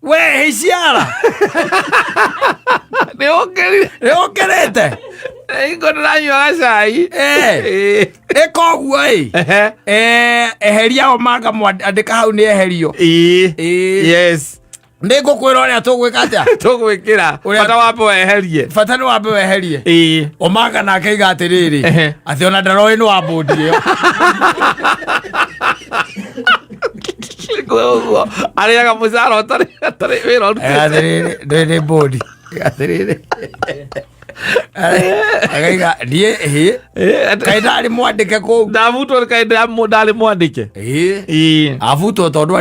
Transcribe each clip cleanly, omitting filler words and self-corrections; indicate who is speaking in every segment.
Speaker 1: we hiciara neokerete
Speaker 2: iko ndanyua gacai
Speaker 1: ikoguo eheria Omanga andika hau ni eherio
Speaker 2: yes
Speaker 1: nĩ ngũkwĩra ũrĩa tũgwĩka atĩa
Speaker 2: tũgwĩkĩra bata wambe weherie
Speaker 1: bata nĩ wambe weherie Omanga nake aiga atĩrĩrĩ atĩ ona ndaroĩ nĩ wa bũndi ĩyo
Speaker 2: ũguo arĩaga mũcara ũtarĩ wĩra
Speaker 1: atĩrĩrĩ nĩ bũndi atĩrĩrĩ agaiga niĩ kaĩ ndarĩ mwandĩke kũu
Speaker 2: ndabutwo kaĩ ndarĩ mwandĩke
Speaker 1: abutwo tondũ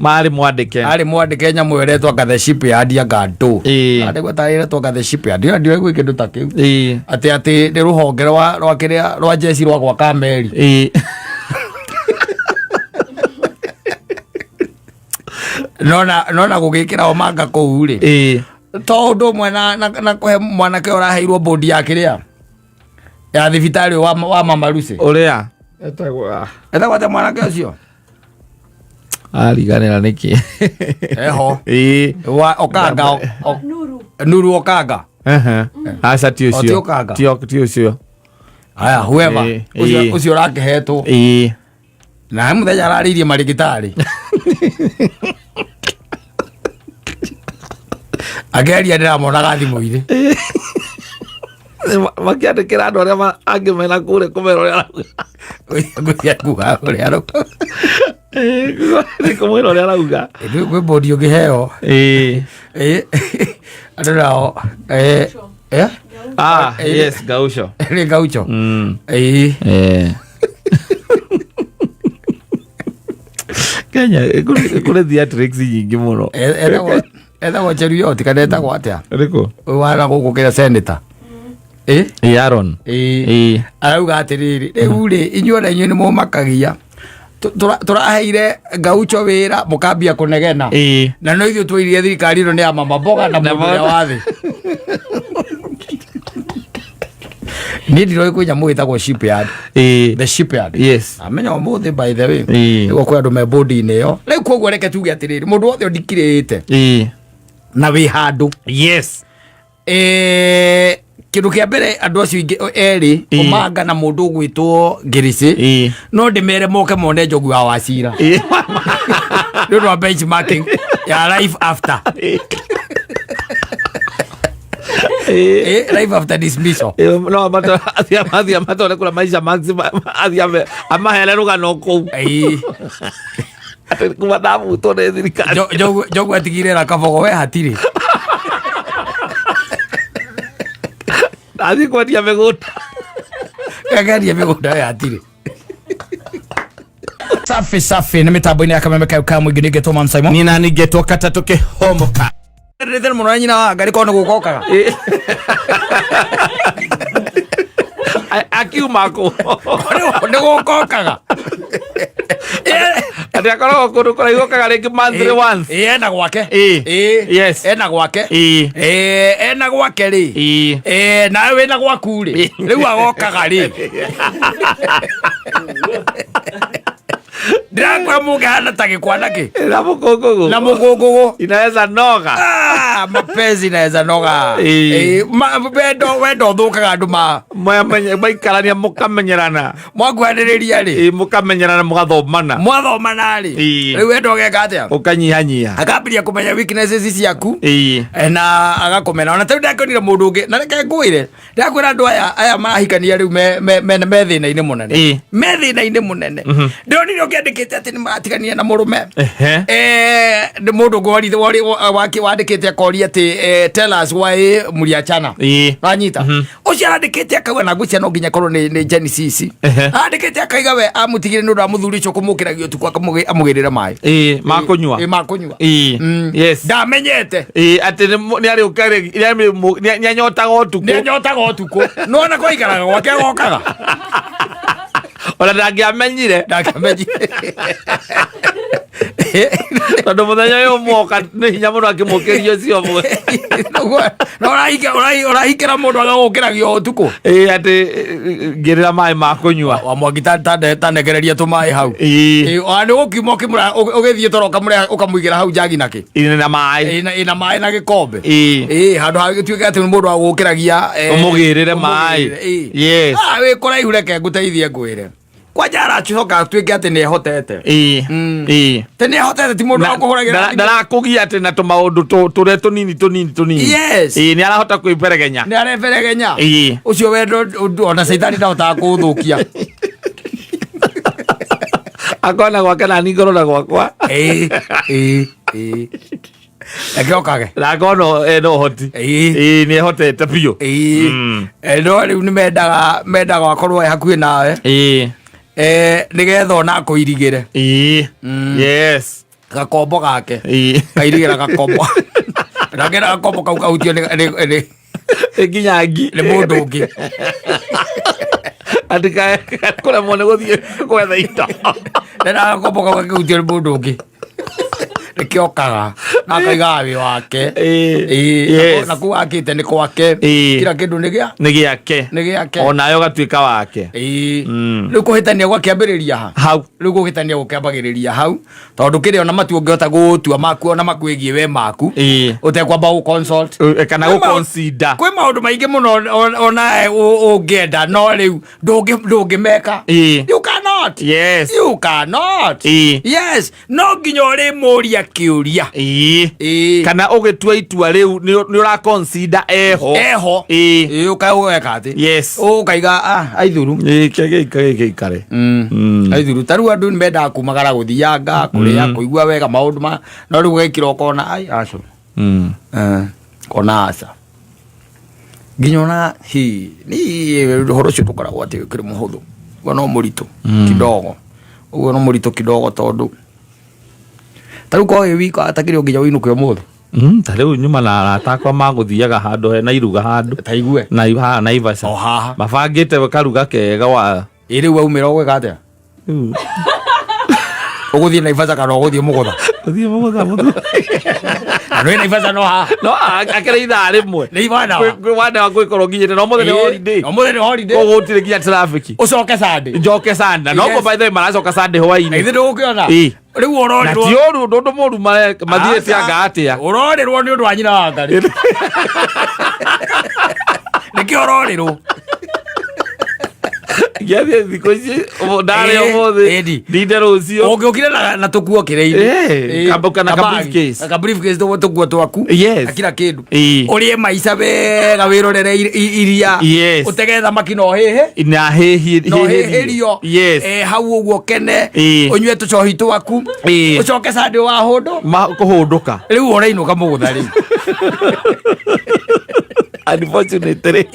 Speaker 2: marĩ mwandĩke
Speaker 1: nyamũ ĩretwo The Shipyard Ngandũ nĩguo tarĩretwo The Shipyard ndiũĩ kĩndũ ta kĩu atĩ nĩ rũhonge rwa kĩrĩa rwa jeshi rwa gwaka meri nona gũgĩkĩra Omanga kũu rĩ tondũ ũmwe na kũhe mwanake ũraheirwo bũndi ya kĩrĩa ya thibitarĩ wa Mama Lucy
Speaker 2: ũrĩa
Speaker 1: etagwo atĩa mwanake ũcio
Speaker 2: ariganĩra nĩkĩ
Speaker 1: eho Okanga Nuru Okanga
Speaker 2: aca ti ũcio ti ũcio
Speaker 1: aya whoever ũcio ũrakĩhetwo na mũthenya ararĩirie marĩgĩtarĩ ageria ndĩramonaga thimũ-inĩ
Speaker 2: makĩandĩkĩra andũ arĩa angĩ mena kũrĩ kũmera ũrĩa arauga kũmwĩra ũrĩa arauga
Speaker 1: gwĩ bũndi ũngĩheo andũ nao
Speaker 2: yes Gaucho
Speaker 1: nĩ Gaucho
Speaker 2: Kenya kũrĩ theatrics nyingĩ mũno
Speaker 1: etagwo Cheruiyot kana etagwo atĩa
Speaker 2: rĩkũ
Speaker 1: wara gũkũ kĩrĩa senator
Speaker 2: Aaron
Speaker 1: arauga atĩrĩrĩ rĩu rĩ inyuothe inyuĩ nĩ mũmakagia tũraheire Gaucho wĩra mũkambia kũnegena na no ithuĩ twĩrire thirikari ĩno nĩ ya Mama Mboga na mũndũ ũrĩa wa thĩ niĩ ndiroĩ kwĩ nyamũ ĩtagwo Shipyard The Shipyard
Speaker 2: yes
Speaker 1: amenya ũmũthĩ by the way nĩguo kwĩ andũ me bũndi-inĩ ĩyo rĩu koguo reke tuge atĩrĩrĩ mũndũ wothe ũndikirĩte na wĩ handũ
Speaker 2: yes
Speaker 1: kĩndũ kĩa mbere andũ acio erĩ Omanga na mũndũ ũgwĩtwo Ngirici no ndĩmere moke mone Njogu wa Wachira nĩ ũndũ wa benchmarking ya life after life after dismissal
Speaker 2: no athia matore kula maisha maxima athia amahele rugano kũu kuma ndabutwo nĩ thirikari
Speaker 1: Njogu atigire na kabogo we hatirĩ
Speaker 2: athi kwendia mĩgũnda
Speaker 1: akendia mĩgũnda we hatirĩ safi nĩ mĩtambo-inĩ ya kameme kau ka mũingĩ nĩngetwo Simon
Speaker 2: nina nĩngetwo kata tũkĩhomoka
Speaker 1: rĩthĩn mũno nyina wa Ngarĩ korwo nĩ gũkokaga
Speaker 2: akiuma kũ
Speaker 1: nĩ gũkokaga
Speaker 2: atĩ akoragwo kũndũ kũraihu okaga rĩngĩ monthly once
Speaker 1: ena gwake
Speaker 2: yes
Speaker 1: ena gwake ena gwake rĩ nawe wĩna gwaku rĩ rĩu agokaga rĩ ndĩrakora mũnge hana ta gĩkwanake na mũkũngũgũ
Speaker 2: inaweza noga
Speaker 1: mapenzi inaweza noga wendo thũkaga andũ
Speaker 2: maikarania mũkamenyerana
Speaker 1: mwakuhanĩrĩria rĩ
Speaker 2: mũkamenyerana mwathomana
Speaker 1: rĩ rĩu wendo ũgeka atĩa
Speaker 2: ũkanyihanyiha
Speaker 1: akambĩria kũmenya weaknesses ciaku na agakũmena ona tau ndakĩonire mũndũ ũngĩ na reke ngwĩre ndakwĩra andũ aya marahikania rĩu me thĩna-inĩ mũnene ndĩronire ũkĩandĩkĩte atĩ nĩ maratigania na mũrũme nĩ mũndũ ũngĩ wandĩkĩte akoria atĩ tell us why mũliachana wanyita ũcio arandĩkĩte akauga na ngwĩcia no nginya korwo nĩ Genesis andĩkĩte akaiga we amũtigire nĩ ũndũ wa mũthuri ũcio kũmũkĩragia ũtukũ amũgĩrĩre maĩ makũnyua
Speaker 2: yes
Speaker 1: ndamenyete
Speaker 2: atĩ nĩ anyotaga ũtukũ
Speaker 1: nona kwaikaraga gwake gokaga
Speaker 2: ona ndangĩamenyire tondu muthenya uyu moka ni hinya muno akimukirio cio mwe
Speaker 1: no urahikira mundu agagukiragio utuku
Speaker 2: ati ngirira mai ma kunyua
Speaker 1: wa mwagita tanegereria tumai hau ani ukimo kimura ugithie toroka muria ukamuigira hau jagi naki
Speaker 2: ina mai
Speaker 1: na gikombe handu hagituika ati mundu agukiragia
Speaker 2: umugirire mai yes
Speaker 1: we kuraihu reke nguteithie ngwire kwanja arachihoka tuike ati ni hotete tene hotete ti mundu akuhuragira
Speaker 2: ndarakugia ati na tumaundu ture tunini
Speaker 1: yes
Speaker 2: ni arahota kwiperegenya
Speaker 1: ucio wendo ona saitani ndahota kuthukia
Speaker 2: akona gwake na ningorora gwakwa
Speaker 1: ekiokage
Speaker 2: ragono no hoti ni hotete biu
Speaker 1: no riu ni mendaga wakorwo hakuhi nawe nigetha ona kuirigire
Speaker 2: yes
Speaker 1: gakombo gake kairigira gakombo ndagera gakombo kau kautio ni
Speaker 2: nginyangi
Speaker 1: ni mundu ungi
Speaker 2: atika kula mone guthie kwetha indo
Speaker 1: ndera gakombo kau kautio ni mundu ungi nikiokaga na kaiga wi wake na ku akite ni kwake kila kindu ni giake onayo gatuika wake riu kuhitania gwakiambiriria hau riu guhitania gukiambagiriria hau tondu kiri ona matu ungihota gutua maku ona makwegie we maku utekwamba gu consult
Speaker 2: kana gu consider
Speaker 1: kwi maundu maingi muno ona ungienda no riu ndungimeka you cannot yes no nginya uri muria kiuria
Speaker 2: kana ugitua itua riu ni ura consider eho
Speaker 1: ukaiweka ati
Speaker 2: yes
Speaker 1: ukaiga aithuru
Speaker 2: kare
Speaker 1: aithuru taru andu nimenda kumagara guthianga kuria kuigua wega maundu ma no riu gikira ukona aco kona aca nginyona ni horo cio tukoragwo ati kiri muhuthu no muritu kidogo uguo no muritu kidogo tondu taru ko wiko atakiri nginya winuke umuthi
Speaker 2: tariu nyuma na atakwa maguthiaga handu he na iruga handu
Speaker 1: taigue
Speaker 2: na Ivasa mabangite bakaruga kega wa
Speaker 1: riu waumira gwika atia uguthie na Ivasa kana uguthie mugutha
Speaker 2: uthie mugutha
Speaker 1: ano na Ivasa no
Speaker 2: akere ithaa rimwe
Speaker 1: ni ivana
Speaker 2: wanda gwikorwo nginyite no muthenya holiday ugutire nginya traffic
Speaker 1: ucoke Sunday
Speaker 2: njoke Sunday no by the way maracoka Sunday hwaini
Speaker 1: ithi ndugukiona riu urorirwo
Speaker 2: ti uru ndu moru mathiete anga atia
Speaker 1: urorirwo ni undu wa nyina wa Ngari niki urorirwo
Speaker 2: giathie thiko ici ndare umuthi ndinde rucio
Speaker 1: ungiukire na tukuo kireini
Speaker 2: kambuka na
Speaker 1: briefcase tukuo twaku akira kindu urie maica wega wirorere iria utege thamaki no hihirio hau uguo kene unyue tucohi twaku ucoke Sunday wa hundu
Speaker 2: kuhunduka
Speaker 1: riu urainuka mugutha riu
Speaker 2: unfortunately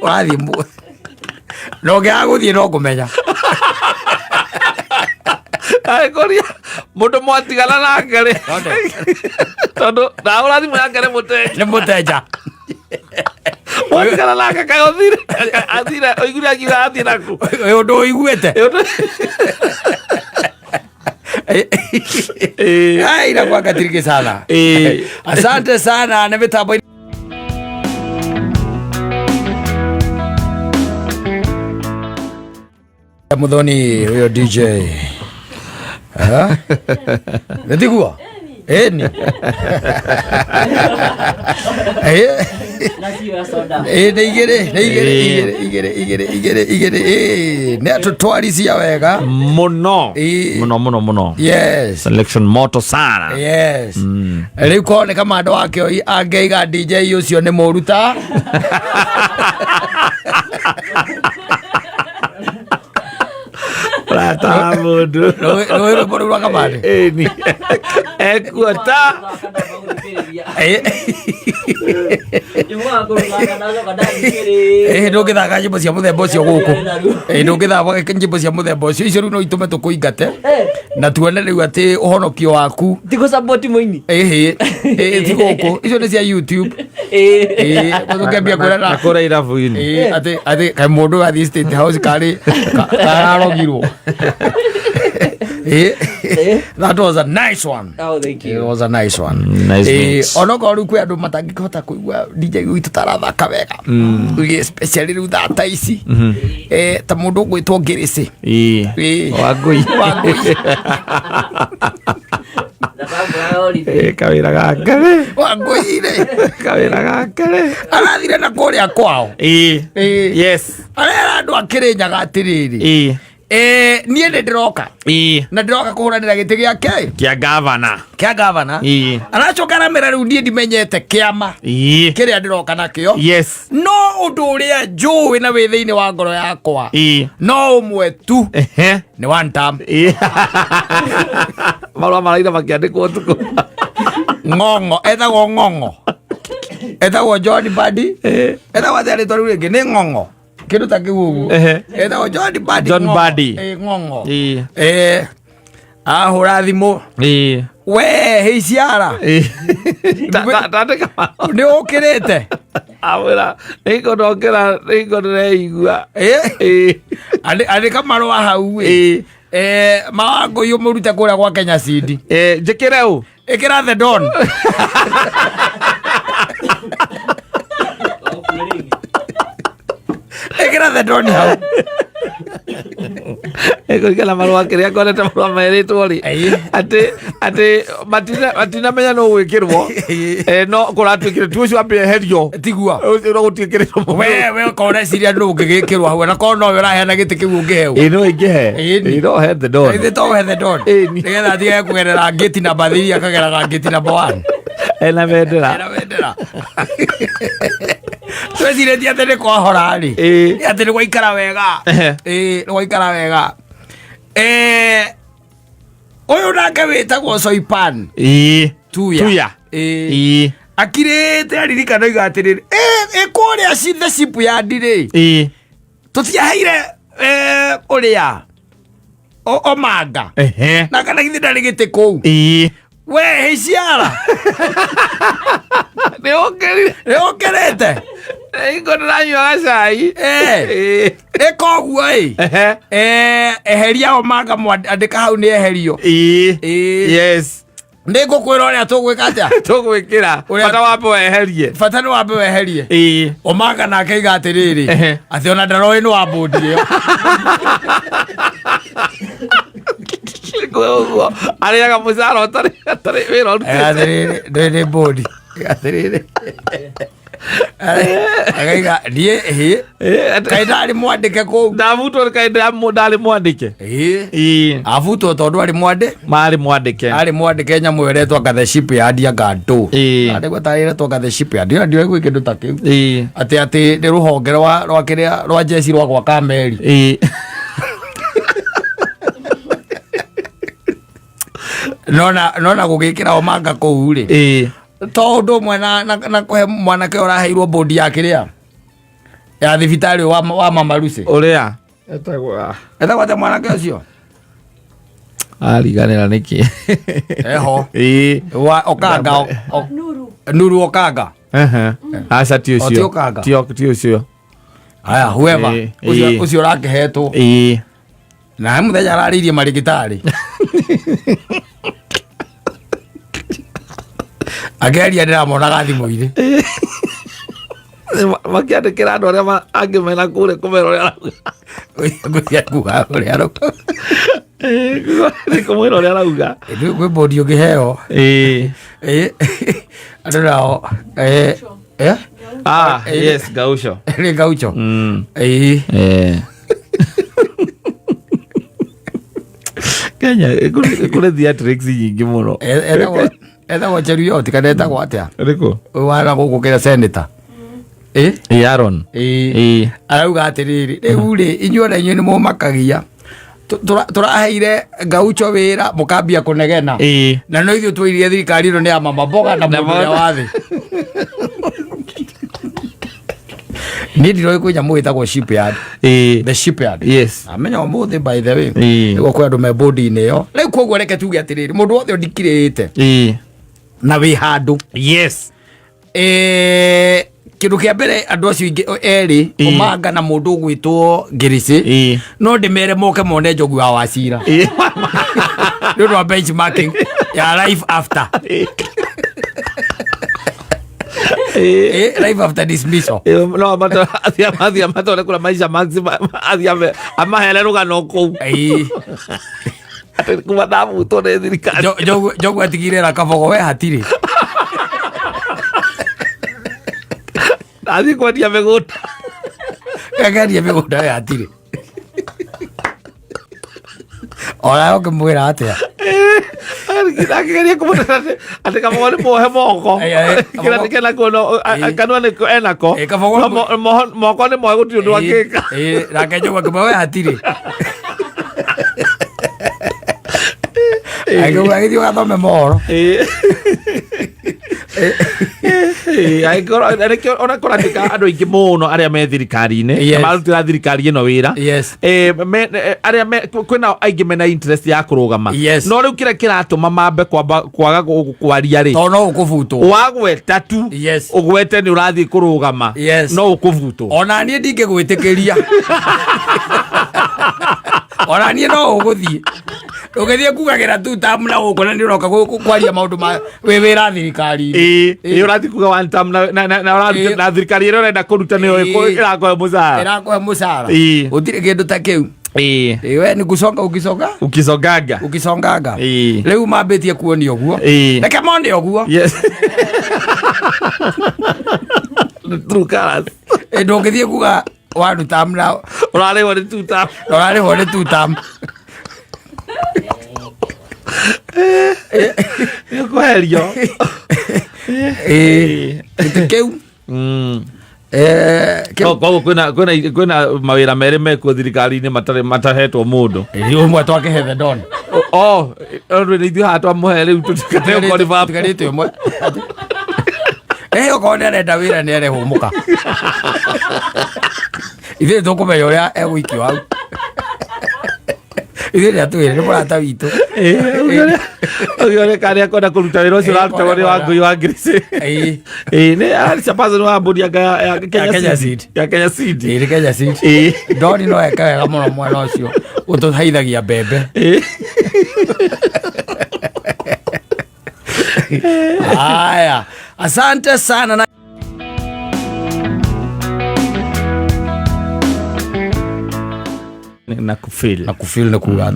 Speaker 1: urathie no ngiaguthie no kumenya
Speaker 2: koria mundu mwatigana na Ngari tondu ndaura thimu ya Ngari
Speaker 1: muteja
Speaker 2: mwatigana nake kagothire athire oigure akiuga athie naku
Speaker 1: undu uiguite inakuwa katiriki sana asante sana na mitambo muthoni uyo DJ ndigua ni igere ne tutwarisia wega
Speaker 2: muno yes selection moto sana
Speaker 1: yes riu kone kama ndo wake angeiga DJ ucio ni muruta
Speaker 2: Rata mundu
Speaker 1: no por una kamari
Speaker 2: ni ekuota
Speaker 1: ndungithaga nyimbo cia muthemba ucio guku ndungithaga nyimbo cia muthemba ucio icio riu no itume tukuingate na tuone riu ati uhonokio waku
Speaker 3: tigo support moini
Speaker 1: ti guku icio ni cia YouTube tukambia kurana
Speaker 2: akora irabu-ini
Speaker 1: ati kai mundu athi State House kari kararogirwo That was a nice one.
Speaker 2: Oh, thank you.
Speaker 1: It was a nice one.
Speaker 2: Nice.
Speaker 1: Onokorwo kwi andu matangikihota kuigua DJ witu tarathaka wega. Especially ru thata ici. Ta mundu gwitwo Ngirisi.
Speaker 2: Wangui. Kawira gake.
Speaker 1: Wanguire.
Speaker 2: Kawira gake.
Speaker 1: Arathire na kuria kwao.
Speaker 2: Yes.
Speaker 1: Arera andu akirinyaga atiriri. Nie ndiroka. Na ndiroka kuhuranira giti giake.
Speaker 2: Kia governor.
Speaker 1: Aracoka aramera riu ndie ndimenyete kiama. Kiria ndiroka nakio.
Speaker 2: Yes.
Speaker 1: No undu uria njui na wi thiini wa ngoro yakwa. No umwe tu. Ni one term.
Speaker 2: Marua maraira makiandikwo tuku.
Speaker 1: Ng'ong'o. Etagwo John Badi. Etagwo thari toru ringi ni Ng'ong'o. Kindu ta kiu. Etagwo John Badi. Ng'ong'o. Ahura thimu. We heiciara.
Speaker 2: Tandika.
Speaker 1: Ni ukirite.
Speaker 2: Awira niko reigua.
Speaker 1: Andika marua hau. Mawango yu murute kuria kwa Kenya Seed.
Speaker 2: Njikire u.
Speaker 1: Ikira the Don. Ikira the Don hau.
Speaker 2: Eko kila marua kiria konete marua meritwo ri. Ati matina menya no gwikirwo. No kuratwikire tu ucio ambe herio.
Speaker 1: Tigua.
Speaker 2: Ucio gutikirwo.
Speaker 1: We kore siria no gigikirwo hau na kono we rahena giti kiu ngeheu.
Speaker 2: No ingehe. No head the Don.
Speaker 1: Ite to head the Don. Nigetha thiga kugerera ngiti namba 3 akageraga ngiti namba 1.
Speaker 2: Ena vendera.
Speaker 1: Twecire ti atĩ nĩ kwahora rĩ atĩ nĩ gwaikara wega nĩ gwaikara wega ũyũ nake wĩtagwo Soipan Tuya akirĩte aririkana oiga atĩrĩrĩ kũrĩa the shipyard rĩ tũtiaheire ũrĩa Omanga na kana githĩ ndarĩ gĩtĩ kũu we heiciara nĩũkĩrĩte
Speaker 2: iko ndĩranyua gacai
Speaker 1: koguo eheria Omanga andĩka hau nĩ eherio
Speaker 2: yes
Speaker 1: nĩ ngũkwĩra ũrĩa tũgwĩka atĩa
Speaker 2: tũgwĩkĩra bata wambe weherie
Speaker 1: bata nĩ wambe weherie Omanga nake iga atĩrĩrĩ atĩ ona ndaroĩ nĩ wa mbũndi ĩyo
Speaker 2: Guo ariaga mucara utari wira
Speaker 1: urutite ni bodi atiri agaiga nie kaida mwandike ko
Speaker 2: ndavuto kaida ndari mwandike
Speaker 1: avuto tondu ari mwandike nya mweretwo the shipyard ya Gado ande gwatarire twa the shipyard ndio gwi kindu ta kiu ati ni ruhonge rwa kiria rwa jeshi rwa kwa Kameri nona gugikira Omanga kuu ri tondu mwana na kuhe mwanake uraheirwo bodi ya kiria ya thibitari wa Mama Lucy
Speaker 2: uria
Speaker 1: etagwo ta mwanake ucio
Speaker 2: ariganira niki
Speaker 1: eho wa Okanga Nuru Okanga
Speaker 2: asa tio cio
Speaker 1: aya whoever ucio rakihetwo na muthenya araririe marigitari ageria ndiramonaga thimu-inĩ
Speaker 2: makiandĩkĩra andũ arĩa angĩ mena kũrĩa kũmera ũrĩa
Speaker 1: arauga ũrĩa arauga
Speaker 2: kũmwĩra ũrĩa arauga
Speaker 1: gwĩ bodi ũngĩheo andũ nao
Speaker 2: yes Gaucho
Speaker 1: nĩ Gaucho
Speaker 2: Kenya kũrĩ theatrics nyingĩ mũno
Speaker 1: etagwo Cheruiyot kana etagwo atĩa
Speaker 2: rĩkũ
Speaker 1: wara gũkũ kĩrĩa senator
Speaker 2: Aaron
Speaker 1: arauga atĩrĩrĩ rĩu rĩ inyuothe inyuĩ nĩ mũmakagia tũraheire Gaucho wĩra mũkambia kũnegena na no ithuĩ twĩrire thirikari ĩno nĩ ya Mama Mboga na mũndũ ũrĩa wa thĩ niĩ ndiroĩ kwĩ nyamũ ĩtagwo shipyard the shipyard
Speaker 2: yes
Speaker 1: amenya ũmũthĩ by the way nĩguo kwĩ andũ me bodi-inĩ ĩyo rĩu koguo reke tuge atĩrĩrĩ mũndũ wothe ũndikirĩte na wĩ handũ
Speaker 2: yes
Speaker 1: kindu kia mbere andu acio eri Omanga na mundu gwitwo Ngirisi no ndimere moke mone Njogu wa Wachira ndu wa benchmarking ya life after life after dismissal
Speaker 2: no mato athia mato kula maisha maxima athia amahele rugano kou ate kuma damu to ne thirikari
Speaker 1: Njogu atigire ra kabogo we hatiri
Speaker 2: athi kwendia migunda
Speaker 1: kageria migunda we hatiri ora ukimwira atia
Speaker 2: akigeria kumutana ati kabogo ni mohe moko kila nikena kono kanwa ni enako moko ni mohe guti undu akika
Speaker 1: rake Njogu akimwe hatiri agithio gathome mohoro
Speaker 2: ona kũratika andũ aingĩ mũno arĩa me thirikari-inĩ marutĩra thirikari ĩno wĩra arĩa kwĩna aingĩ mena interest ya kũrũgama no rĩu kĩrĩa kĩratũma mambe kwaga kwaria rĩ
Speaker 1: tondũ no ũkũbutwo
Speaker 2: wagweta tu ũgwete nĩ ũrathiĩ kũrũgama no ũkũbutwo
Speaker 1: ona niĩ ndingĩgwĩtĩkĩria ona niĩ no ũgũthiĩ ũgĩthiĩ kugagira tu tamu na ũkona nĩ ũroka kwaria maũndũ ma wĩra thirikari-inĩ
Speaker 2: ũrathiĩ kuga one term na thirikari ĩrĩa ũrenda kũruta nĩyo ĩrakũhe mũcara
Speaker 1: gũtirĩ kĩndũ ta kĩu we nĩ gũconganga rĩu mambĩtie kuonia ũguo reke mone ũguo ndũngĩthiĩ kuga one term na
Speaker 2: ũrarĩhwo nĩ two term nĩũkweherio
Speaker 1: gĩtĩ kĩu
Speaker 2: koguo kwĩna mawĩra merĩ mekuo thirikari-inĩ matahetwo mũndũ
Speaker 1: ũmwe twakĩhethe ndona
Speaker 2: ithuĩ haha twamũhe rĩu
Speaker 1: tũtigarĩte ũmwe okorwo nĩ arenda wĩra nĩ arehũmũka ithuĩ tũkũmenya ũrĩa egũikio hau ithuĩ nĩ atwĩre nĩ mũrata witũ
Speaker 2: ũgĩone karĩa kwenda kũruta wĩra ũcio ũrarutagwo nĩ Wangũi wa Ngirisi nĩ chapazo nĩ wambũrianga ya Kenya Seed
Speaker 1: nĩ Kenya Seed ndoni no eka wega mũno mwena ũcio ũtũhaithagia mbembe haya asante sana
Speaker 2: nakufil
Speaker 1: nĩ kuga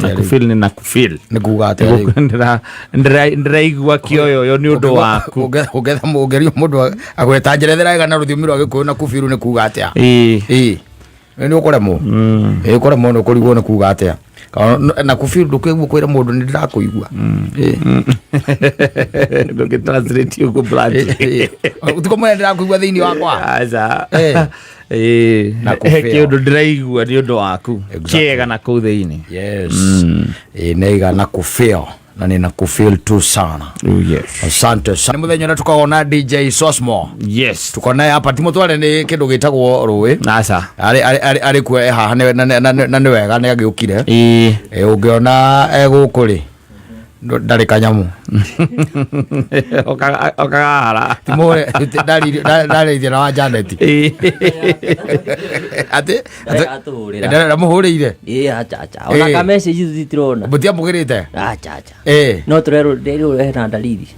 Speaker 1: atĩa
Speaker 2: ndĩraigua kĩoyo nĩ ũndũ waku
Speaker 1: ũngetha mũngerio mũndũ agweta njerethera wega na rũthiomi rwa Gĩkũyũ na kufiru nĩ kuga atĩa nĩ ũkũremwo ũkũremwo nĩ ũkũrigwo nĩ kuga atĩa na kufiru ndũkĩigua kwĩra mũndũ nĩ ndĩrakũigua
Speaker 2: ndũngĩtranslate ũguo brand
Speaker 1: ũtikomwĩra ndĩrakũigua thĩinĩ wakwa
Speaker 2: kĩũndũ ndĩraigua nĩ ũndũ waku kĩega na kũu thĩinĩ
Speaker 1: nĩiga na kufeel na nina kufeel tu sana asante sana nĩ mũthenya na tukoragwo na DJ Sosmo tuko naye hapa timotware nĩ kĩndũ gĩtagwo rũĩ arĩ kuo haha na nĩ wega nĩ agĩũkire ũngĩona egũkũ rĩ ndarĩ kanyamu
Speaker 2: okagara
Speaker 1: timore ndarĩithia na wa Janet ati ndamuhũrĩire
Speaker 3: ona ka message zitirona
Speaker 1: mũtiamũgĩrĩte
Speaker 3: no tũrerwo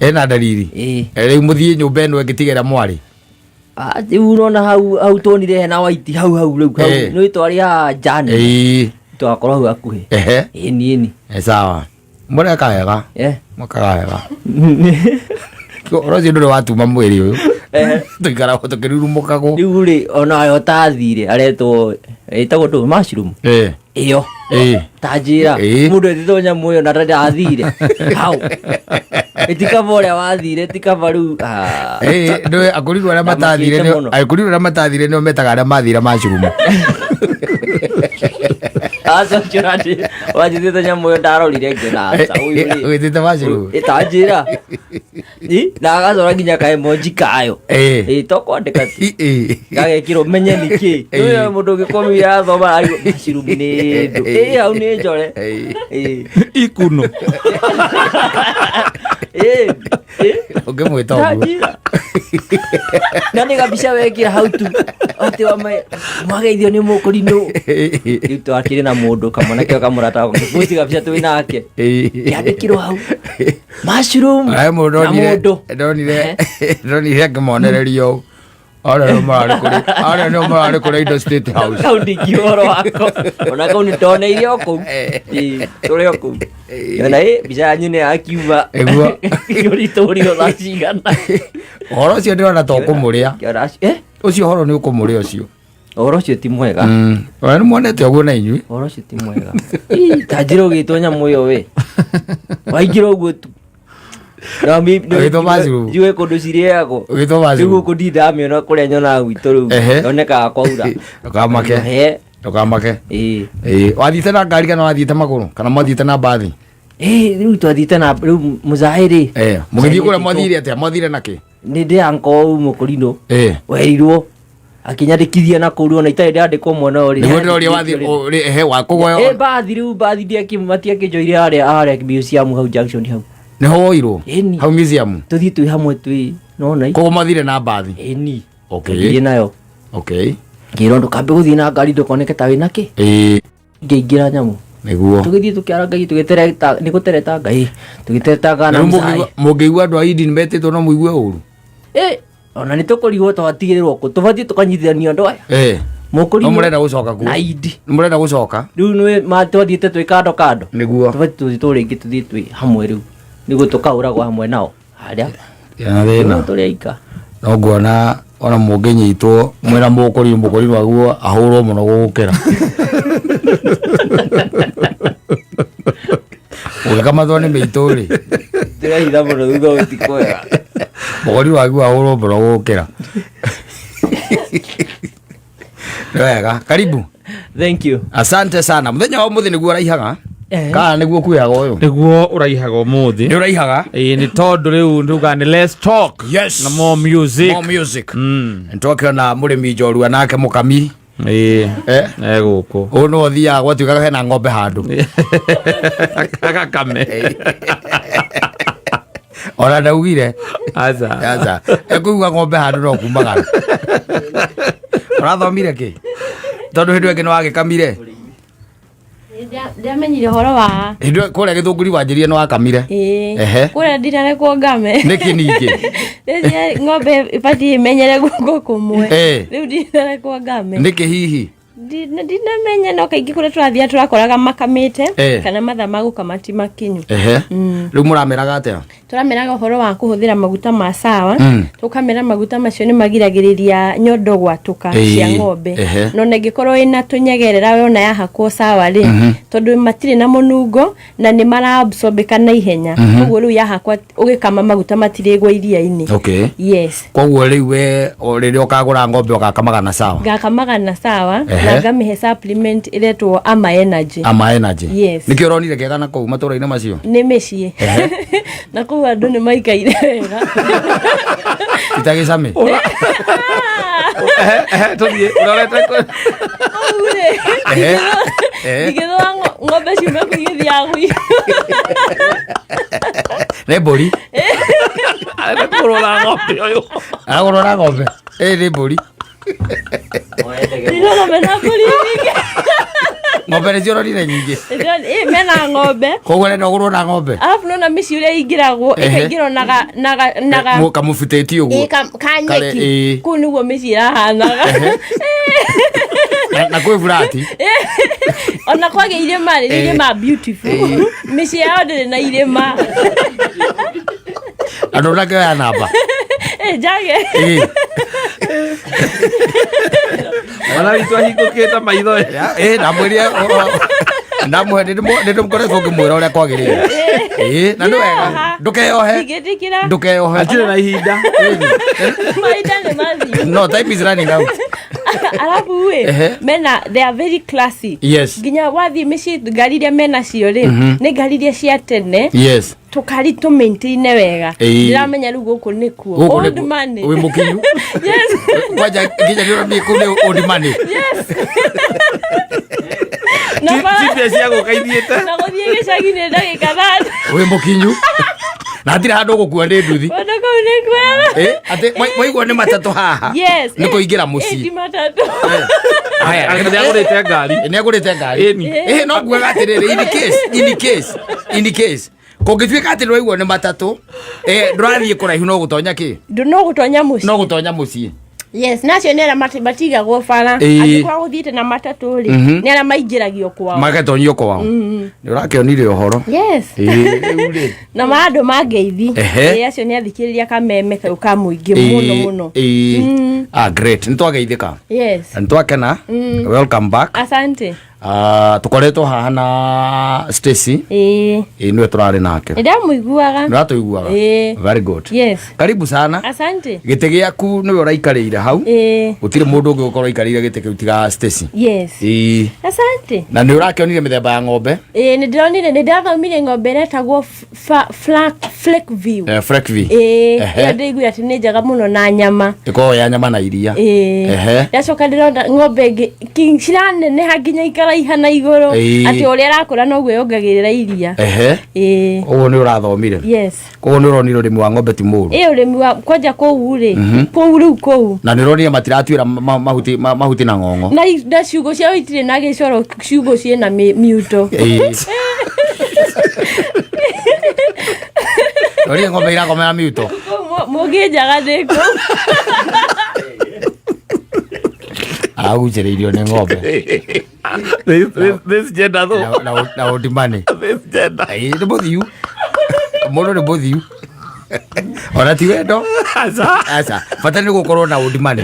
Speaker 3: hena ndariri
Speaker 1: rĩu mũthiĩ nyũmba ĩno ĩngĩtigĩra mwarĩ
Speaker 3: rĩu urona hau tonire hena white hau rĩu nĩ twarĩ Janet twakorwo hau hakuhĩ ĩni
Speaker 1: sawa mũreka wega mũkaga wega ũrocio ndũrĩ watuma mwĩrĩ ũyũ tũikaraga tũkĩrurumũkagwo
Speaker 3: rĩu rĩ onayo tathire aretwo ĩtagwo ndũ mushroom ĩyo tanjĩra mũndũ etĩtwo nyamũ ĩyo na ndathire hau ĩtikaba ũrĩa wathire ĩtikaba rĩu
Speaker 1: ndũĩ akũrirwo arĩa matathire nĩo metaga arĩa mathire mushroom
Speaker 3: acokerati wajithĩte nyamũ ĩyo ndarorire ngĩona
Speaker 1: wĩtĩte mushroom
Speaker 3: tanjĩra na agacora nginya kaemoji kayo tokwandĩka gagekĩrwo menye nĩkĩ mũndũ ũngĩkomire athoma mushroom nĩ ndũ hau nĩ njore
Speaker 2: ikuno
Speaker 1: ũngĩmwĩta ũguo
Speaker 3: na nĩ gabica wekĩra hau tu atĩ mageithio nĩ mũkũrinũ rĩu twakĩrĩ na mũndũ kamwana kĩo kamũrata gũci gabica twĩ nake yandĩkirwo hau mushroom na mũndũ
Speaker 1: ndonire ngĩmonereria Ara no mararĩ kũrĩa indo State House.
Speaker 3: Kau ndingĩ ũhoro wako. Ona kau nĩ toneire o kũu. Tũrĩ o kũu. Yona mbica yanyu nĩ yakiuma.
Speaker 1: Ĩguo.
Speaker 3: Ũritũrio thaa cigana.
Speaker 1: Ũhoro ũcio ndĩrona ta ũkũmũrĩa. Ũcio ũhoro nĩ ũkũmũrĩa ũcio.
Speaker 3: Ũhoro ũcio ti mwega.
Speaker 1: Ona nĩ muonete ũguo na inyuĩ.
Speaker 3: Ũhoro ũcio ti mwega. Tanjĩra ũgĩtwo nyamũ ĩyo we. Waingĩra ũguo tu. No mi njue kũndũ cirĩagwo rĩu gũkũ ndindamĩona kũrĩa nyonaga gwitũ rĩu yonekaga kwaura
Speaker 1: ndũkamake wathiĩte na ngari kana wathiĩte magũrũ kana mwathiĩte na mbathi
Speaker 3: rĩu twathiĩte na rĩu mũcaĩ-rĩ
Speaker 1: mũgĩthiĩ kũrĩa mwathire atĩa mwathire nakĩ
Speaker 3: nĩ ndĩ anko mũkũrinũ werirwo akinyandĩkithia na kũu ona itarĩ ndandĩkwo mwena ũrĩa
Speaker 1: nĩguo ndĩroria wathiĩ wakũgwa
Speaker 3: mbathi rĩu mbathi matiakĩnjoire harĩa museum hau junction hau
Speaker 1: nĩ ho woirwo hau museum
Speaker 3: tũthiĩ twĩ hamwe twĩ nona
Speaker 1: koguo mathire na mbathi
Speaker 3: ĩni thiĩ nayo ngĩrwo ndũkambe gũthiĩ na ngari ndũkoneke ta wĩna kĩ ngĩingĩra nyamũ
Speaker 1: nĩguo
Speaker 3: tũgĩthiĩ tũkĩarangagia tũgĩtereta nĩ gũteretanga tũgĩteretanga na
Speaker 1: mũngĩigua andũ a Idi nĩmetĩtwo no mũigue ũru
Speaker 3: ona nĩ tũkũrigwo twatigĩrĩrwo kũ tũbatiĩ tũkanyitithania andũ aya
Speaker 1: mũkũrigwo mũrenda gũcoka kuo
Speaker 3: na Idi
Speaker 1: mũrenda gũcoka
Speaker 3: rĩu nĩ twathiĩte twĩ kando kando
Speaker 1: nĩguo
Speaker 3: tũbatiĩ tũrĩngĩ tũthiĩ twĩ hamwe rĩu nĩguo tũkaũragwo hamwe nao harĩa tũrĩ aika
Speaker 1: no nguona ona mũngĩnyitwo mwĩna mũkũrinũ waguo ahũrwo mũno gũgũkĩra ũgĩkamathwo nĩ mĩitũ-rĩ
Speaker 3: tũrahitha mũno thutha ũtikwega
Speaker 1: mũkũrinũ waguo ahũrwo mũno gũgũkĩra wega karibu
Speaker 3: thank you
Speaker 1: asante sana mũthenya wa mũthĩ nĩguo ũraihaga kana nĩguo kuyaga ũyũ
Speaker 2: nĩguo ũraihaga ũmũthĩ
Speaker 1: nĩ ũraihaga
Speaker 2: nĩ tondũ rĩu nduga nĩ let's talk na more music
Speaker 1: nĩtwakĩona mũrĩmi njorua nake mũkami
Speaker 2: gũkũ
Speaker 1: ũyũ no ũthiaga gwatuĩkaga hena ng'ombe handũ
Speaker 2: agakame
Speaker 1: ona ndaugire
Speaker 2: aca
Speaker 1: ekũigua ng'ombe handũ no kumagara ũrathomire kĩ tondũ hĩndĩ ĩngĩ nĩ wagĩkamire
Speaker 4: ndiamenyire horo wa
Speaker 1: hĩndĩ kũrĩa Gĩthũngũri wanjĩrire nĩ wakamire
Speaker 4: kũrĩa ndinarĩkwo ngame
Speaker 1: nĩkĩ ningĩ
Speaker 4: rĩrĩa ng'ombe ĩbatiĩ ĩmenyere guoko kũmwe rĩu ndinarĩkwo ngame
Speaker 1: nĩkĩ hihi
Speaker 4: ndinamenya no kaingĩ kũrĩa tũrathiĩ tũrakoraga makamĩte kana mathaa ma gũkama ti makinyu
Speaker 1: rĩu mũrameraga atĩa
Speaker 4: tũrameraga ũhoro wa kũhũthĩra maguta ma sawa tũkamera maguta macio nĩ magiragĩrĩria nyondo gwatũka cia ng'ombe no nĩngĩkorwo ĩna tũnyegerera we ona yahakwo sawa rĩ tondũ matirĩ na mũnungo na nĩ maraabsorbĩka na ihenya koguo rĩu yahakwa ũgĩkama maguta matirĩgwo iria-inĩ yes
Speaker 1: koguo rĩu we rĩrĩa ũkagũra ng'ombe ũgakamaga na sawa
Speaker 4: ngakamaga na sawa na ngamihe supplement iretwo ama energy yes
Speaker 1: nĩkĩo ũronire kĩega na kũu matũra-inĩ macio
Speaker 4: nĩ mĩciĩ na kũu andũ nĩ maikaire wega
Speaker 1: itagĩcame
Speaker 2: tũthiĩ ũrorete
Speaker 4: igĩthũa ng'ombe ciume kũ igĩthiaga gwitũ
Speaker 1: nĩ mbũri
Speaker 2: kũrora ng'ombe ũyũ
Speaker 1: agũrora ng'ombe nĩ mbũri ng'ombe nĩcio ũronire nyingĩ
Speaker 4: mena ng'ombe
Speaker 1: koguo nenda ũgũrwo na ng'ombe
Speaker 4: arabu nona mĩciĩ ũrĩa ingĩragwo ĩkaingĩrwo naga
Speaker 1: kamũbitĩti ũguo
Speaker 4: kanyeki kũu nĩguo mĩciĩ ĩrahanaga
Speaker 1: na kwĩ burati
Speaker 4: ona kwagĩa irĩma rĩ irĩma beautiful mĩciĩ yao ndĩrĩ na irĩma
Speaker 1: andũ nakĩoya namba
Speaker 4: njage
Speaker 2: ona witũ ahingũkĩte maitho
Speaker 1: ndamũhe nĩndĩmũkoretwo ngĩmwĩra ũrĩa kwagĩrĩire na nĩ wega ndũkeyohe
Speaker 2: atirĩ na ihinda
Speaker 4: mahinda nĩ mathiĩ
Speaker 1: no time is running out
Speaker 4: arabu mena they are very classy nginya wathiĩ mĩciĩ ngari iria menacio rĩ nĩ ngari iria cia tene tukari tu maintain wega ndiramenya rĩu gũkũ nĩkuo old money
Speaker 1: wĩ mũkinyu kwanja nginya nĩũramenya kũu nĩ old money
Speaker 2: tipia cia gũka ithiĩte
Speaker 4: na gũthiĩ gĩcagi nĩ ndagĩka thate
Speaker 1: wĩ mũkinyu na atira handu gukua ni nduthi ati waigua ni matatu haha ni kuingira mucii
Speaker 2: haya nĩagũrĩte ngari
Speaker 1: no nguaga atiriri in case kũngĩtuĩka atĩ nĩwaigua nĩ matatũ ndũrathiĩ kũraihu no gũtonya mũciĩ
Speaker 4: yes nacio nĩ arĩa matigagwo bara angĩkorwo gũthiĩte na matatũ rĩ nĩ arĩa maingĩragio kwao
Speaker 1: magatonyio kwao nĩ ũrakĩonire ũhoro
Speaker 4: yes na andũ mangeithi acio nĩ athikĩrĩria kameme kau ka mũingĩ mũno
Speaker 1: great nĩ twageithĩka
Speaker 4: yes
Speaker 1: nĩ twakena welcome back
Speaker 4: asante
Speaker 1: tukoretwo haha na Stacy niwe turari nake
Speaker 4: ndamuiguaga
Speaker 1: ndatũiguaga very good
Speaker 4: yes
Speaker 1: karibu sana
Speaker 4: asante
Speaker 1: gĩtĩ gĩaku niwe ũraikarĩire hau gũtirĩ mũndũ ũngĩ ũkorwo aikarĩire gĩtĩ kĩu tiga Stacy
Speaker 4: yes asante na
Speaker 1: nĩ ũrakĩonire mĩthemba ya ng'ombe
Speaker 4: nĩ ndĩronire nĩ ndathomire ng'ombe ĩretagwo Fleckview ĩyo ndĩiguire atĩ nĩ njega mũno na nyama
Speaker 1: ĩkoragwo ya nyama na iria
Speaker 4: ndacoka ndĩrona ng'ombe ĩngĩ ciraneneha nginya ikara ihana iguru ati uria arakura no gwe yongagirira iria
Speaker 1: uguo ni urathomire
Speaker 4: yes
Speaker 1: uguo ni uronire urimi wa ng'ombe ti muru
Speaker 4: urimi wa kwanja kuu ri kuu riu kuu
Speaker 1: na ni uronire matiratuira mahuti na ng'ong'o
Speaker 4: na ciugo cia itire na gicoro ciugo ciena miuto
Speaker 1: ori ng'ombe irakomera miuto
Speaker 4: muginjaga ndiko
Speaker 1: agucĩrĩirio nĩ ng'ombe
Speaker 2: this gender though
Speaker 1: na udimane
Speaker 2: this gender
Speaker 1: nĩ mũthiu mũndũ nĩ mũthiu ona ti wendo aca bata nĩ gũkorwo na udimane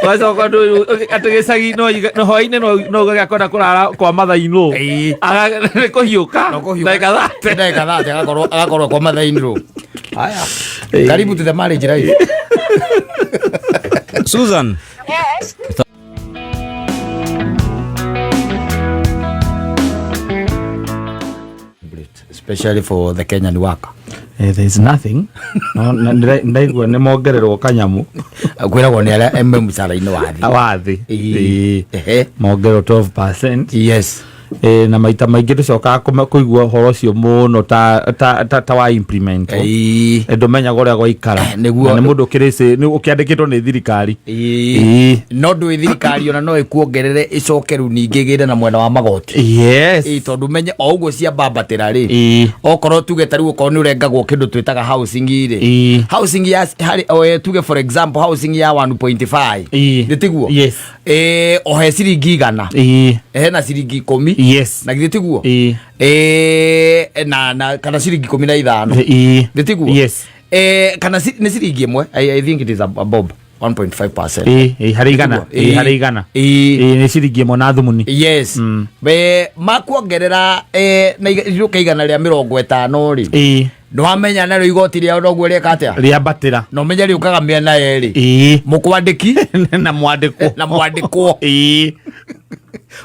Speaker 2: wacoka atĩ gĩcagi no hwainĩ no gagakona kũrara kwa mathainũ nĩ kũhiũka
Speaker 1: ndagĩka 30 agakorwo kwa mathainũ haya karibu to the marriage life
Speaker 5: Susan.
Speaker 6: Yes.
Speaker 1: Especially for the Kenyan worker.
Speaker 2: There is nothing. Ndaigua nĩ mongererwo kanyamu.
Speaker 1: Kwĩragwo nĩ arĩa eme mũcara-inĩ wa thĩ.
Speaker 2: Mongererwo 12%.
Speaker 1: Yes.
Speaker 2: Na maita maingĩ tũcokaga kũigua ũhoro ũcio mũno ta wa implement ndũmenyaga ũrĩa gwaikara nĩ mũndũ ũkĩandĩkĩtwo nĩ thirikari
Speaker 1: no ndũĩ thirikari ona no ĩkuongerere ĩcoke rĩu ningĩ ĩgĩre na mwena wa magoti
Speaker 2: yes
Speaker 1: tondũ menye o ũguo ciambambatĩra rĩ okorwo tuge ta rĩu okorwo nĩ ũrengagwo kĩndũ twĩtaga housing rĩ housing ya tuge for example housing ya 1.5 nĩ tiguo ohe ciringi 100 hena ciringi 10
Speaker 2: yes
Speaker 1: na githitiguo na kana ciringi 15 githitiguo
Speaker 2: yes
Speaker 1: kana nĩ ciringi ĩmwe I think it is above 1.5%
Speaker 2: harĩ igana nĩ ciringi ĩmwe na thumuni
Speaker 1: yes makuongerera na igana rĩa 50 rĩ no amenya na igoti rĩa noguo rĩeka atĩa
Speaker 2: rĩambatĩra
Speaker 1: no menya rĩũkaga mĩena yerĩ mũkwandĩki na mwandĩkwo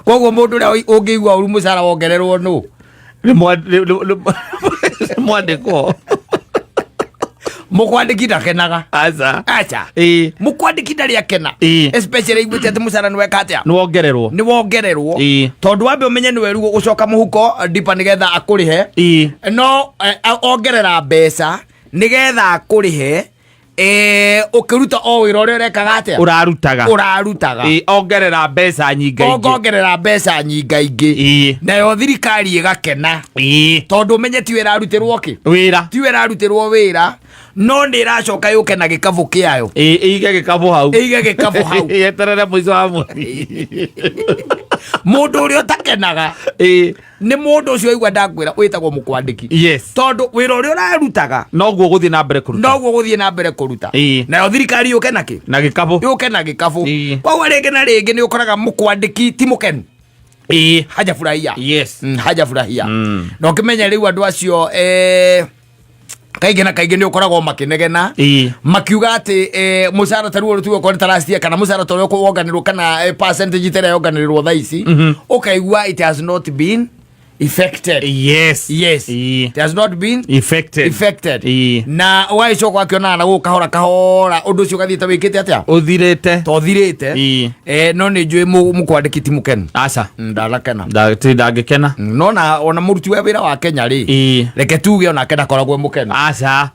Speaker 1: koguo mũndũ ũrĩa ũngĩigua ũru mũcara wongererwo nũ
Speaker 2: mwandĩkwo
Speaker 1: mũkwandĩki ndakenaga
Speaker 2: aca
Speaker 1: mũkwandĩki ndarĩ akena especially igwĩte atĩ mũcara nĩweka atĩa
Speaker 2: nĩ wongererwo
Speaker 1: tondũ wambe ũmenye nĩ weru gũcoka mũhuko ndipa nĩgetha akũrĩhe no ongerera mbeca nĩgetha akũrĩhe ũkĩruta o wĩra ũrĩa ũrekaga atĩa ũrarutaga
Speaker 2: ongerera mbeca
Speaker 1: nyingaingĩ nayo thirikari ĩgakena tondũ ũmenye ti wĩra arutĩrwo wĩra no nĩ ĩracoka yũke na gĩkabũ kĩayo
Speaker 2: ĩige gĩkabũ hau yeterere mũico wa mweri
Speaker 1: mũndũ ũrĩa ũtakenaga nĩ mũndũ ũcio aigua ndakwĩra wĩtagwo mũkwandĩki tondũ wĩra ũrĩa ũrarutaga
Speaker 2: noguo gũthiĩ na mbere kũruta
Speaker 1: nayo thirikari yũke nakĩ
Speaker 2: na gĩkabũ
Speaker 1: koguo rĩngĩ na rĩngĩ nĩ ũkoraga mũkwandĩki ti mũkenu hajafurahia na ũkĩmenya rĩu andũ acio kaingĩ na kaingĩ nĩ ũkoragwo makĩnegena makiuga atĩ mũcara ta ruo rũtuo kwarĩ tarastia kana mũcara ta ũrĩa wonganĩrwo kana percentage ta ĩrĩa yonganĩrwo thaa ici ũkaigua it has not been affected.
Speaker 2: Yes.
Speaker 1: It has not been
Speaker 2: affected.
Speaker 1: Na waico kwa kiona na gukahora kahora undu cio gathite wikite atia
Speaker 2: uthirite
Speaker 1: no ni njui mukwandikiti mukenu
Speaker 2: aca
Speaker 1: ndagakena
Speaker 2: ndangikena
Speaker 1: no na ona muruti wa wira wa Kenya ri reke tuge ona kenda koragwo mukenu
Speaker 2: aca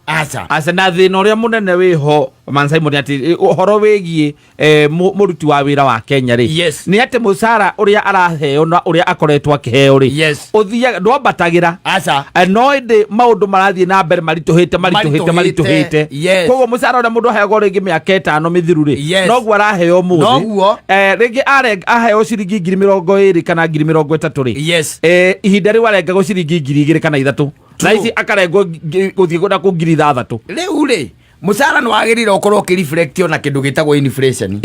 Speaker 2: na thina uria munene wiho Mansai Mori ati uhoro wigie muruti wa wira wa Kenya ri ni ati musara uria araheo na uria akoretwo akiheo ri uthiaga ndwambatagira no indi maundu marathie na mbere marituhite koguo musara uria mundu aheagwo ringi miaka 5 mithiru ri noguo araheo muthi ringi aheo ciringi 20,000 kana 30,000 ri ihinda riu arengagwo ciringi 2,000 kana 3 na ici akarengwo guthie guda ku 3,000
Speaker 1: riu ri musara no agirira ukorwo ki reflect na kindu gitagwo inflation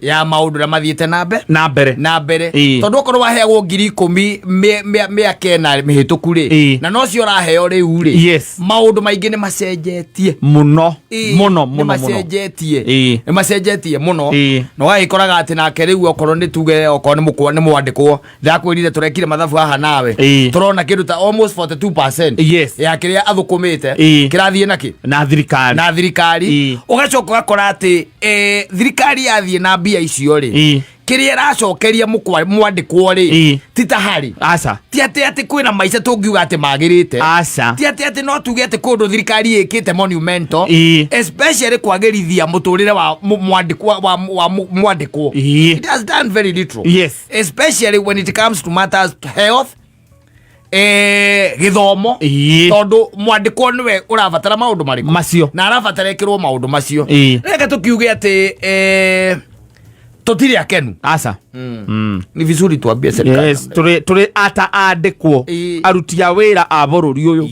Speaker 1: ya maundu na mathiete na mbere tondu ukorwo waheagwo 10,000 miaka ena mihituku ri na no cio raheo riu ri maundu maingi ni macenjetie
Speaker 2: muno
Speaker 1: ni macenjetie muno no waikoraga ati nake riu ukorwo ni tuge ukorwo ni mwandikwo ndakwirire turekire mathabu haha nawe turona kindu ta almost 42% ya kiria athukumite kirathie naki
Speaker 2: na thirikari
Speaker 1: ugacoka gakora ati thirikari yathie na mbia icio ri kiria racokeria mwandikwo ri titahari ti ati kwina maica tungiuga ati magirite ti ati no tuge ati kundu thirikari ikite monumental especially kwagirithia muturire wa mwandikwo it has done very little especially when it comes to matters health githomo tondu mwandikwo niwe urabatara maundu mariko
Speaker 2: macio
Speaker 1: na arabatara ikirwo maundu macio reke tukiuge ati tutiri akenu ni vizuri tuambie serikali
Speaker 2: turi ata andikwo aruti a wira a bururi uyu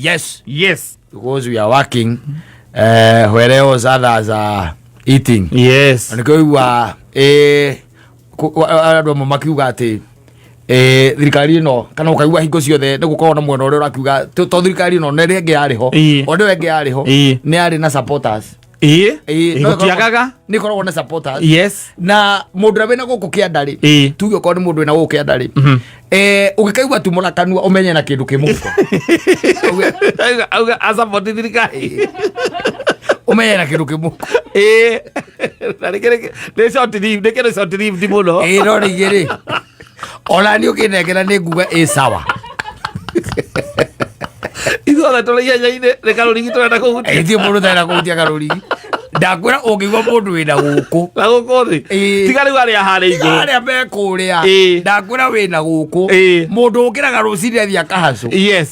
Speaker 1: because we are working where else others are eating and go wa ado makiuga ati thirikari no kana ukaigua hingo ciothe ni gukorwo na mwena uria urakiuga to thirikari no nere nge yariho onde wenge yariho ni ari na supporters
Speaker 2: gutiagaga
Speaker 1: ni korwo na supporters na mundu ra wena guku kiandari tuge ko ni mundu wena guku kiandari ugikaigua tu murakanua umenye na kindu kimuko
Speaker 2: auga support thirikari
Speaker 1: umenye na kindu kimuko
Speaker 2: le short leave di muno
Speaker 1: no rigiri ona ni ukinegera ni nguga sawa
Speaker 2: ithuothe tũrĩ ihenya-inĩ nĩ karũrigi tũrenda kũhutia
Speaker 1: ithuĩ mũndũ tarenda kũhutia karũrigi ndakwĩra ũngĩigua mũndũ wĩna gũkũ
Speaker 2: na gũkũ thĩ tiga rĩu arĩa harĩa igũrũ
Speaker 1: arĩa me kũrĩa ndakwĩra wĩna gũkũ mũndũ ũkĩraga rũcinĩ athiĩ akahacũ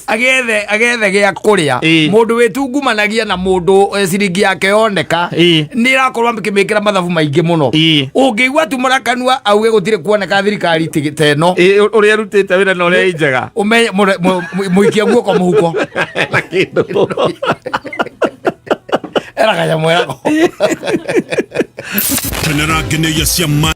Speaker 1: agethe gĩa kũrĩa mũndũ wĩtungumanagia na mũndũ ciringi yake yoneka nĩ ĩrakorwo akĩmĩkĩra mathabu maingĩ mũno ũngĩigua tu mũrakanua auge gũtirĩ kuoneka thirikari teno
Speaker 2: ũrĩa ĩrutĩte wĩra na ũrĩa ĩ njega
Speaker 1: mũikia guoko mũhuko
Speaker 2: na kĩndũ
Speaker 1: era kanya mwera
Speaker 5: Tenera gene ya siama